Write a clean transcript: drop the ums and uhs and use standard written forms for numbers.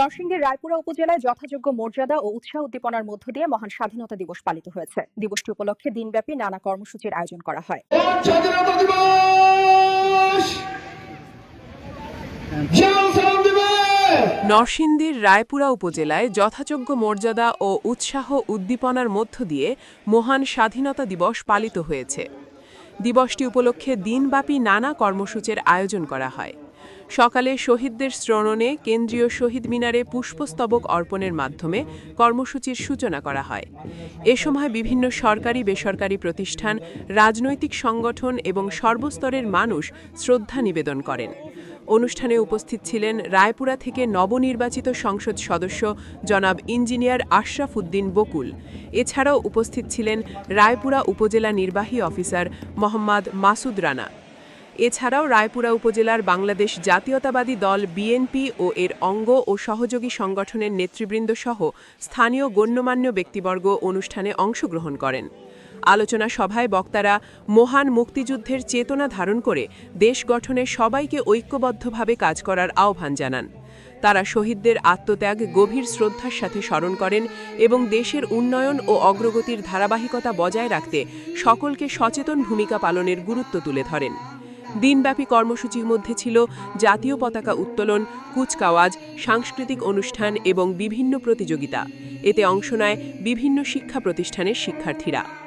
নরসিংদীর রায়পুরা উপজেলায় যথাযোগ্য মর্যাদা ও উৎসাহ উদ্দীপনার মধ্য দিয়ে মহান স্বাধীনতা দিবস পালিত হয়েছে। দিবসটি উপলক্ষে দিনব্যাপী নানা কর্মসূচির আয়োজন করা হয়। স্বাধীনতা দিবস! নরসিংদীর রায়পুরা উপজেলায় যথাযোগ্য মর্যাদা ও উৎসাহ উদ্দীপনার মধ্য দিয়ে মহান স্বাধীনতা দিবস পালিত হয়েছে। দিবসটি উপলক্ষে দিনব্যাপী নানা কর্মসূচির আয়োজন করা হয়। সকালে শহীদদের স্মরণে কেন্দ্রীয় শহীদ মিনারে পুষ্পস্তবক অর্পণের মাধ্যমে কর্মসূচির সূচনা করা হয়। এ সময় বিভিন্ন সরকারি বেসরকারি প্রতিষ্ঠান, রাজনৈতিক সংগঠন এবং সর্বস্তরের মানুষ শ্রদ্ধা নিবেদন করেন। অনুষ্ঠানে উপস্থিত ছিলেন রায়পুরা থেকে নবনির্বাচিত সংসদ সদস্য জনাব ইঞ্জিনিয়ার আশরাফ উদ্দিন বকুল। এছাড়াও উপস্থিত ছিলেন রায়পুরা উপজেলা নির্বাহী অফিসার মোহাম্মদ মাসুদ রানা। এছাড়াও রায়পুরা উপজেলার বাংলাদেশ জাতীয়তাবাদী দল বিএনপি ও এর অঙ্গ ও সহযোগী সংগঠনের নেতৃবৃন্দ সহ স্থানীয় গণ্যমান্য ব্যক্তিবর্গ অনুষ্ঠানে অংশগ্রহণ করেন। আলোচনা সভায় বক্তারা মহান মুক্তিযুদ্ধের চেতনা ধারণ করে দেশ গঠনে সবাইকে ঐক্যবদ্ধভাবে কাজ করার আহ্বান জানান। তারা শহীদদের আত্মত্যাগ গভীর শ্রদ্ধার সাথে স্মরণ করেন এবং দেশের উন্নয়ন ও অগ্রগতির ধারাবাহিকতা বজায় রাখতে সকলকে সচেতন ভূমিকা পালনের গুরুত্ব তুলে ধরেন। দিনব্যাপী কর্মসূচির মধ্যে ছিল জাতীয় পতাকা উত্তোলন, কুচকাওয়াজ, সাংস্কৃতিক অনুষ্ঠান এবং বিভিন্ন প্রতিযোগিতা। এতে অংশ নেয় বিভিন্ন শিক্ষা প্রতিষ্ঠানের শিক্ষার্থীরা।